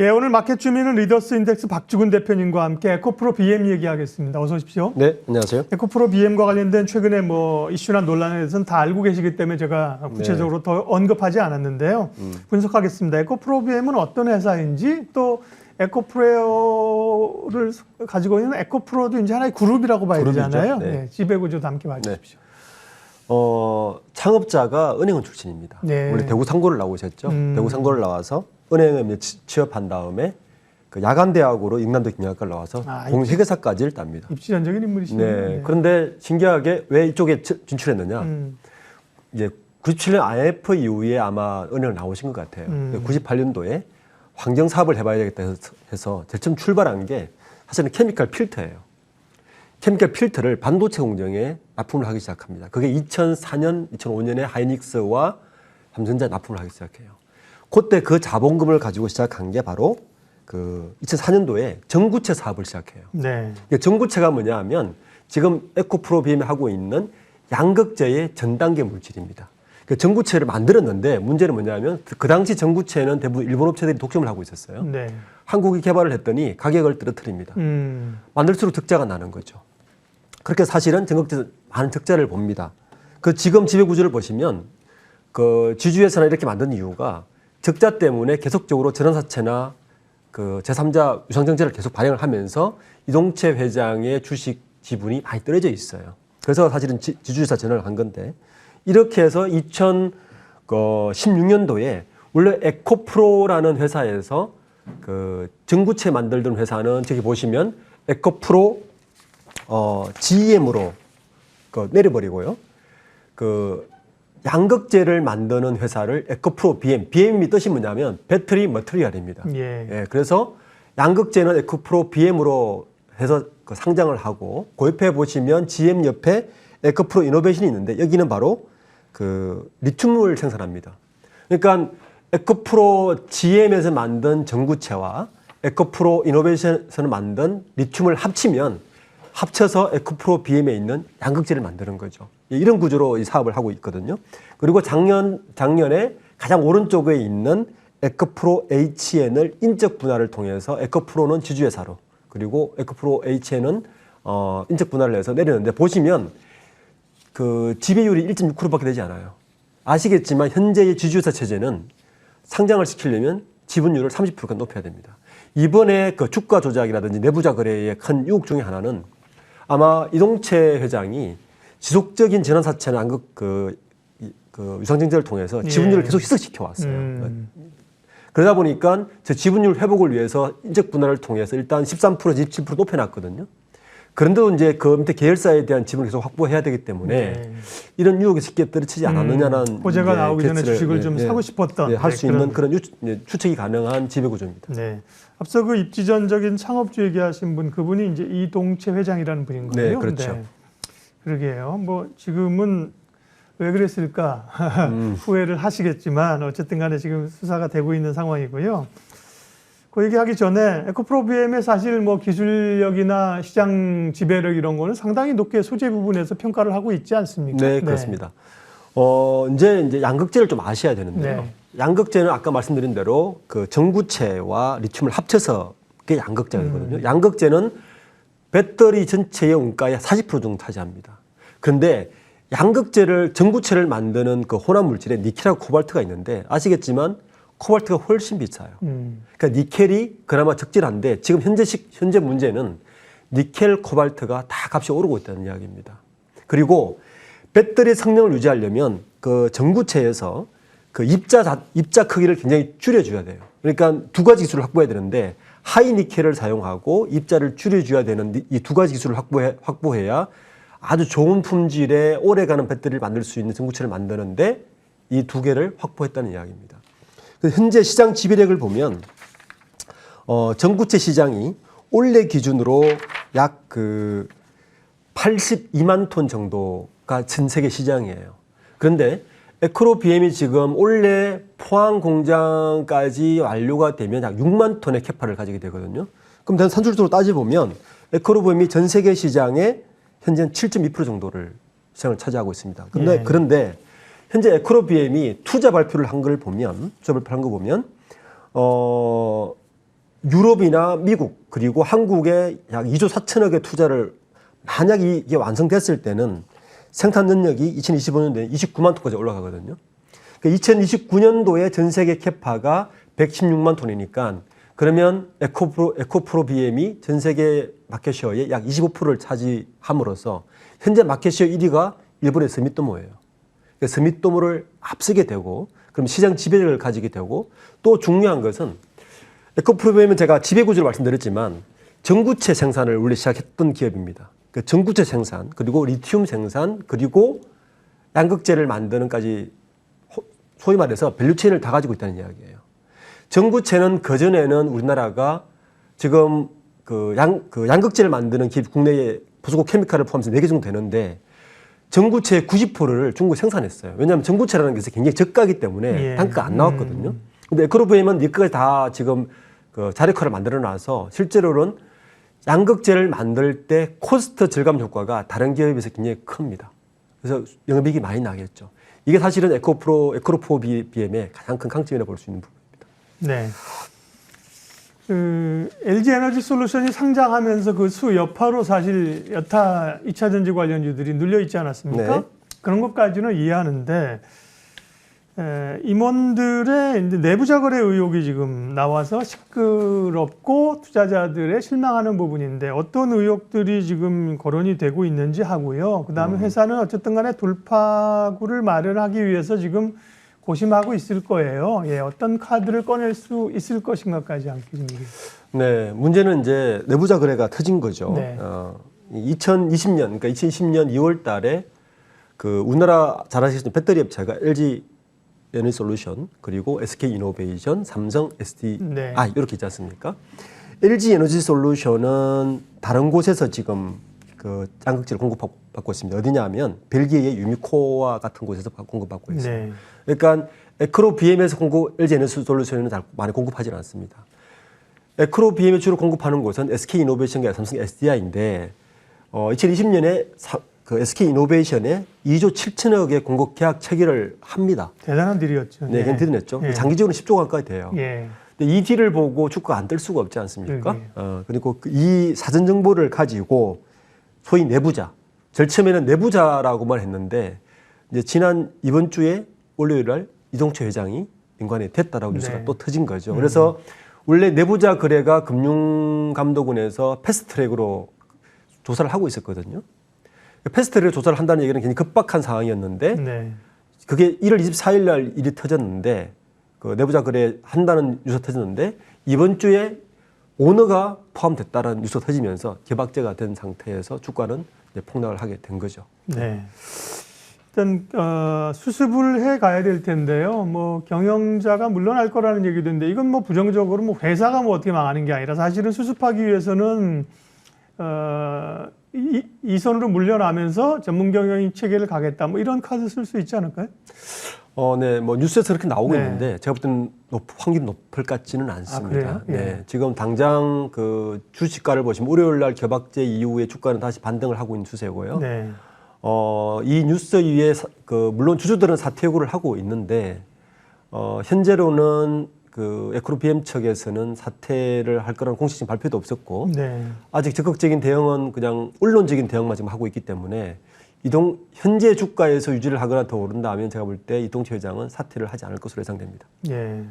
예, 오늘 마켓 주민은 리더스 인덱스 박주근 대표님과 함께 에코프로 BM 얘기하겠습니다. 어서 오십시오. 네, 안녕하세요. 에코프로 BM과 관련된 최근에 이슈나 논란에 대해서는 다 알고 계시기 때문에 제가 구체적으로 더 언급하지 않았는데요. 분석하겠습니다. 에코프로 BM은 어떤 회사인지 또 에코프로를 가지고 있는 에코프로도 이제 하나의 그룹이라고 봐야 되잖아요. 네. 네, 지배구조도 함께 봐주십시오. 창업자가 은행원 출신입니다. 네. 원래 대구 상고를 나오셨죠. 대구 상고를 나와서 은행에 취업한 다음에 그 야간대학으로 인간도 경영학과를 나와서 공회계사까지를 땁니다. 입지전적인 인물이시네요. 네. 네. 그런데 신기하게 왜 이쪽에 진출했느냐? 이제 97년 IMF 이후에 아마 은행을 나오신 것 같아요. 98년도에 환경 사업을 해봐야 되겠다 해서 제일 처음 출발한 게 사실은 케미컬 필터예요. 케미컬 필터를 반도체 공정에 납품을 하기 시작합니다. 그게 2004년, 2005년에 하이닉스와 삼성전자에 납품을 하기 시작해요. 그때 그 자본금을 가지고 시작한 게 바로 그 2004년도에 전구체 사업을 시작해요. 네. 전구체가 뭐냐 하면 지금 에코프로 BM이 하고 있는 양극재의 전 단계 물질입니다. 그 전구체를 만들었는데 문제는 뭐냐면 그 당시 전구체는 대부분 일본 업체들이 독점을 하고 있었어요. 네. 한국이 개발을 했더니 가격을 떨어뜨립니다. 만들수록 적자가 나는 거죠. 그렇게 사실은 전국에서 많은 적자를 봅니다. 그 지금 지배 구조를 보시면 그 지주회사나 이렇게 만든 이유가 적자 때문에 계속적으로 전환사채나 그 제3자 유상증자를 계속 발행을 하면서 이동채 회장의 주식 지분이 많이 떨어져 있어요. 그래서 사실은 지주회사 전환을 한 건데 이렇게 해서 2016년도에 원래 에코프로라는 회사에서 그 전구체 만들던 회사는 저기 보시면 에코프로 GM으로 내려버리고요. 그 양극재를 만드는 회사를 에코프로 BM이 뜻이 뭐냐면 배터리 머티리얼입니다. 예, 그래서 양극재는 에코프로 BM으로 해서 그 상장을 하고 그 옆에 보시면 GM 옆에 에코프로 이노베이션이 있는데 여기는 바로 그 리튬을 생산합니다. 그러니까 에코프로 GM에서 만든 전구체와 에코프로 이노베이션에서 만든 리튬을 합쳐서 에코프로 BM에 있는 양극재를 만드는 거죠. 이런 구조로 이 사업을 하고 있거든요. 그리고 작년에 가장 오른쪽에 있는 에코프로 HN을 인적 분할을 통해서 에코프로는 지주회사로 그리고 에코프로 HN은 인적 분할을 해서 내렸는데 보시면 그 지배율이 1.6%밖에 되지 않아요. 아시겠지만 현재의 지주회사 체제는 상장을 시키려면 지분율을 30%까지 높여야 됩니다. 이번에 그 주가 조작이라든지 내부자 거래의 큰 유혹 중에 하나는 아마 이동채 회장이 지속적인 전환사채나 그 유상증자를 통해서 지분율을 계속 희석시켜 왔어요. 그러다 보니까 저 지분율 회복을 위해서 인적 분할을 통해서 일단 13%에서 27% 높여놨거든요. 그런데도 이제 그 밑에 계열사에 대한 지분을 계속 확보해야 되기 때문에 이런 유혹이 쉽게 떨어지지 않았느냐는 호재가 나오기 전에 주식을 좀 사고 싶었던 할 수 있는 그런 추측이 가능한 지배구조입니다. 네. 앞서 그 입지전적인 창업주 얘기하신 분 그분이 이제 이동채 회장이라는 분인 거예요. 네, 그렇죠. 네. 그러게요. 지금은 왜 그랬을까 후회를 하시겠지만 어쨌든 간에 지금 수사가 되고 있는 상황이고요. 그 얘기하기 전에 에코프로 BM의 사실 기술력이나 시장 지배력 이런 거는 상당히 높게 소재 부분에서 평가를 하고 있지 않습니까? 네, 그렇습니다. 이제 양극재를 좀 아셔야 되는데요. 양극재는 아까 말씀드린 대로 그 전구체와 리튬을 합쳐서 그게 양극재거든요. 양극재는 배터리 전체의 원가의 40% 정도 차지합니다. 그런데 전구체를 만드는 그 혼합 물질에 니켈하고 코발트가 있는데 아시겠지만 코발트가 훨씬 비싸요. 그러니까 니켈이 그나마 적절한데 지금 현재 문제는 니켈, 코발트가 다 값이 오르고 있다는 이야기입니다. 그리고 배터리 성능을 유지하려면 그 전구체에서 그 입자 크기를 굉장히 줄여줘야 돼요. 그러니까 두 가지 기술을 확보해야 되는데 하이 니켈을 사용하고 입자를 줄여줘야 되는 이 두 가지 기술을 확보해야 아주 좋은 품질의 오래가는 배터리를 만들 수 있는 전구체를 만드는데 이 두 개를 확보했다는 이야기입니다. 현재 시장 지배력을 보면 전구체 시장이 올해 기준으로 약 82만 톤 정도가 전 세계 시장이에요. 그런데 에코프로 BM이 지금 올해 포항 공장까지 완료가 되면 약 6만 톤의 캐파를 가지게 되거든요. 그럼 산술적으로 따져보면 에코프로 BM이 전 세계 시장의 현재는 7.2% 정도를 시장을 차지하고 있습니다. 그런데 현재 에코프로 BM이 투자 발표를 한 거 보면 유럽이나 미국 그리고 한국에 약 2조 4천억의 투자를 만약 이게 완성됐을 때는 생산 능력이 2025년도에 29만 톤까지 올라가거든요. 그러니까 2029년도에 전 세계 캐파가 116만 톤이니까 그러면 에코프로 BM이 전 세계 마켓쉐어의 약 25%를 차지함으로써 현재 마켓쉐어 1위가 일본의 스미토모예요. 그러니까 스미토모를 앞서게 되고 그럼 시장 지배력을 가지게 되고 또 중요한 것은 에코프로 BM은 제가 지배구조를 말씀드렸지만 전구체 생산을 원래 시작했던 기업입니다. 그 전구체 생산 그리고 리튬 생산 그리고 양극재를 만드는까지 소위 말해서 밸류체인을 다 가지고 있다는 이야기예요. 전구체는 그전에는 우리나라가 지금 양극재를 만드는 기업 국내에 포스코 케미칼을 포함해서 4개 정도 되는데 전구체의 90%를 중국에 생산했어요. 왜냐하면 전구체라는 것이 굉장히 저가이기 때문에 단가가 안 나왔거든요. 근데 에코프로비엠은 니꺼까지 다 지금 그 자력화를 만들어 놔서 실제로는 양극재를 만들 때 코스트 절감 효과가 다른 기업에 비해서 굉장히 큽니다. 그래서 영업이익이 많이 나겠죠. 이게 사실은 에코프로 BM의 가장 큰 강점이라고 볼 수 있는 부분입니다. 네. LG 에너지 솔루션이 상장하면서 그 여파로 사실 여타 2차 전지 관련주들이 눌려 있지 않았습니까? 네. 그런 것까지는 이해하는데 임원들의 이제 내부자 거래 의혹이 지금 나와서 시끄럽고 투자자들의 실망하는 부분인데 어떤 의혹들이 지금 거론이 되고 있는지 하고요. 그다음에 회사는 어쨌든 간에 돌파구를 마련하기 위해서 지금 고심하고 있을 거예요. 예, 어떤 카드를 꺼낼 수 있을 것인가까지 함께 좀 얘기해 주세요. 네, 문제는 이제 내부자 거래가 터진 거죠. 네. 2020년, 그러니까 2020년 2월 달에 그 우리나라 잘 아시겠지만 배터리 업체가 LG 에너지 솔루션 그리고 SK 이노베이션, 삼성, SDI 네. 이렇게 있지 않습니까? LG 에너지 솔루션은 다른 곳에서 지금 그 양극재를 공급받고 있습니다. 어디냐면 벨기에의 유미코와 같은 곳에서 공급받고 있어요. 네. 그러니까 에크로 BM에서 LG 에너지 솔루션은 많이 공급하지는 않습니다. 에크로 BM에 주로 공급하는 곳은 SK 이노베이션과 삼성 SDI인데 2020년에 그 SK 이노베이션에 2조 7천억의 공급 계약 체결을 합니다. 대단한 딜이었죠. 네, 대단했죠. 예. 장기적으로 10조 가까이 돼요. 예. 근데 이 딜을 보고 주가가 안 뜰 수가 없지 않습니까? 예. 그리고 이 사전 정보를 가지고 소위 내부자, 제일 처음에는 내부자라고만 했는데 이제 이번 주에 월요일 날 이동철 회장이 인관에 됐다라고 뉴스가 네. 또 터진 거죠. 그래서 원래 내부자 거래가 금융감독원에서 패스트트랙으로 조사를 하고 있었거든요. 패스트트랙 조사를 한다는 얘기는 굉장히 급박한 상황이었는데 네. 그게 1월 24일 날 일이 터졌는데 그 내부자 거래 한다는 뉴스 터졌는데 이번 주에 오너가 포함됐다는 뉴스 터지면서 개박제가 된 상태에서 주가는 이제 폭락을 하게 된 거죠. 네. 일단 수습을 해 가야 될 텐데요. 뭐 경영자가 물러날 거라는 얘기도 있는데 이건 뭐 부정적으로 뭐 회사가 뭐 어떻게 망하는 게 아니라 사실은 수습하기 위해서는 이 선으로 물려나면서 전문 경영인 체계를 가겠다. 뭐 이런 카드 쓸 수 있지 않을까요? 네, 뭐 뉴스에서 그렇게 나오고 네. 있는데 제가 볼 때는 확률이 높을 것 같지는 않습니다. 그래요? 예. 네, 지금 당장 그 주식가를 보시면 월요일 날 개박제 이후에 주가는 다시 반등을 하고 있는 추세고요. 네. 이 뉴스 이후에 물론 주주들은 사퇴 요구를 하고 있는데 현재로는 그 에코로 BM 측에서는 사퇴를 할 거라는 공식적인 발표도 없었고 네. 아직 적극적인 대응은 그냥 언론적인 대응만 지금 하고 있기 때문에 현재 주가에서 유지를 하거나 더 오른다면 제가 볼 때 이동철 회장은 사퇴를 하지 않을 것으로 예상됩니다. 예.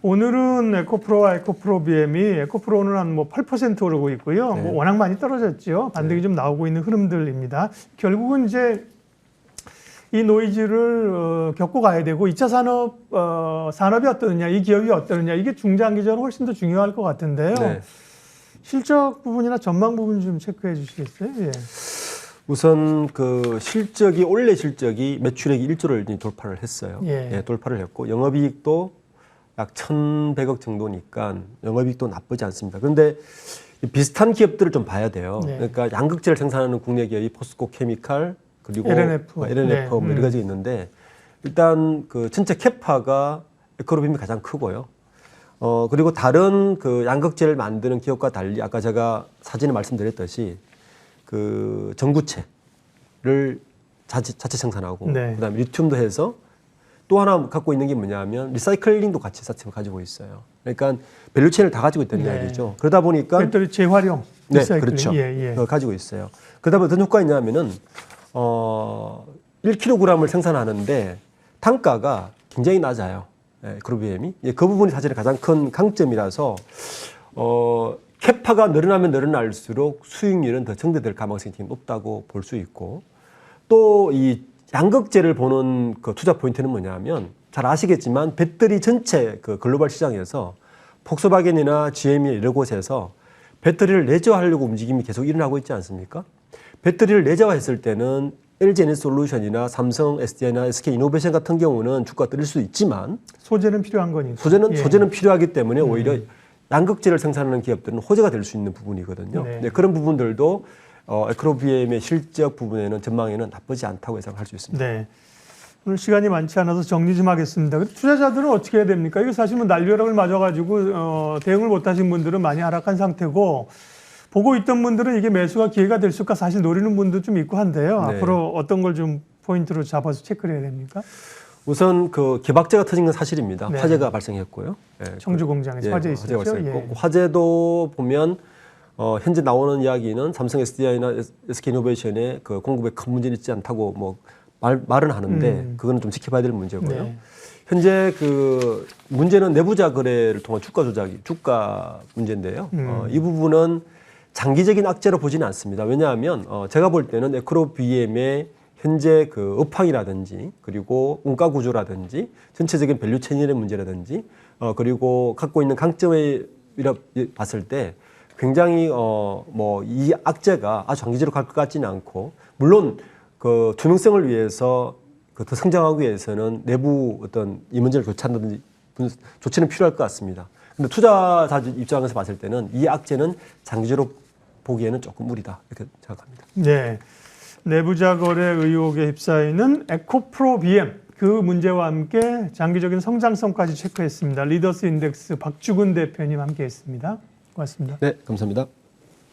오늘은 에코프로와 에코프로 BM이 에코프로는 한 뭐 8% 오르고 있고요. 네. 뭐 워낙 많이 떨어졌죠. 반등이 좀 나오고 있는 흐름들입니다. 결국은 이제 이 노이즈를 겪고 가야 되고 2차 산업이 어떠느냐, 이 기업이 어떠느냐 이게 중장기적으로 훨씬 더 중요할 것 같은데요. 네. 실적 부분이나 전망 부분 좀 체크해 주시겠어요? 예. 우선 그 올해 실적이 매출액이 1조를 돌파를 했어요. 예. 돌파를 했고 영업이익도 약 1,100억 정도니까 영업이익도 나쁘지 않습니다. 그런데 비슷한 기업들을 좀 봐야 돼요. 네. 그러니까 양극재를 생산하는 국내 기업이 포스코 케미칼 그리고 LNF. 네. 뭐 여러 가지 있는데 일단 그 전체 캐파가 에코로빔이 가장 크고요. 그리고 다른 그 양극재를 만드는 기업과 달리 아까 제가 사진에 말씀드렸듯이 그 전구체를 자체 생산하고 네. 그다음에 리튬도 해서 또 하나 갖고 있는 게 뭐냐면 리사이클링도 같이 시스템을 가지고 있어요. 그러니까 밸류체인을 다 가지고 있다는 이야기죠. 그러다 보니까 배터리 재활용, 네, 리사이클링. 그렇죠. 예, 예. 가지고 있어요. 그러다 보니 어떤 효과가 있냐면은 1kg을 생산하는데 단가가 굉장히 낮아요. 에코프로비엠이. 그 부분이 사실 가장 큰 강점이라서 캐파가 늘어나면 늘어날수록 수익률은 더 증대될 가능성이 높다고 볼 수 있고, 또 이 양극재를 보는 그 투자 포인트는 뭐냐면 잘 아시겠지만 배터리 전체 그 글로벌 시장에서 폭스바겐이나 GM이 이런 곳에서 배터리를 내재화하려고 움직임이 계속 일어나고 있지 않습니까? 배터리를 내재화했을 때는 LG 에너지솔루션이나 삼성, SDI나 SK이노베이션 같은 경우는 주가가 떨릴 수 있지만 소재는 필요한 거니까. 소재는 필요하기 때문에 오히려 양극재를 생산하는 기업들은 호재가 될 수 있는 부분이거든요. 네. 네, 그런 부분들도 에코프로비엠의 실적 부분에는 전망에는 나쁘지 않다고 예상할 수 있습니다. 네. 오늘 시간이 많지 않아서 정리 좀 하겠습니다. 투자자들은 어떻게 해야 됩니까? 이거 사실 뭐 날벼락을 맞아가지고 대응을 못하신 분들은 많이 하락한 상태고, 보고 있던 분들은 이게 매수가 기회가 될 수가 사실 노리는 분도 좀 있고 한데요. 네. 앞으로 어떤 걸 좀 포인트로 잡아서 체크를 해야 됩니까? 우선 그 개박제가 터진 건 사실입니다. 네. 화재가 발생했고요. 예, 청주 공장에서 화재 있었죠. 화재가 발생했고, 예. 화재도 보면 현재 나오는 이야기는 삼성 SDI나 SK이노베이션의 그 공급에 큰 문제는 있지 않다고 뭐 말은 하는데 그거는 좀 지켜봐야 될 문제고요. 네. 현재 그 문제는 내부자 거래를 통한 주가 조작이 주가 문제인데요. 이 부분은 장기적인 악재로 보지는 않습니다. 왜냐하면 제가 볼 때는 에코프로비엠의 현재 그 업황이라든지 그리고 원가 구조라든지 전체적인 밸류 체인의 문제라든지 그리고 갖고 있는 강점을 봤을 때 굉장히 뭐 이 악재가 아주 장기적으로 갈 것 같지는 않고, 물론 그 투명성을 위해서 그 더 성장하기 위해서는 내부 어떤 이 문제를 교체한다든지 조치는 필요할 것 같습니다. 근데 투자자 입장에서 봤을 때는 이 악재는 장기적으로 보기에는 조금 무리다 이렇게 생각합니다. 네. 내부자 거래 의혹에 휩싸이는 에코프로비엠, 그 문제와 함께 장기적인 성장성까지 체크했습니다. 리더스 인덱스 박주근 대표님 함께했습니다. 고맙습니다. 네, 감사합니다.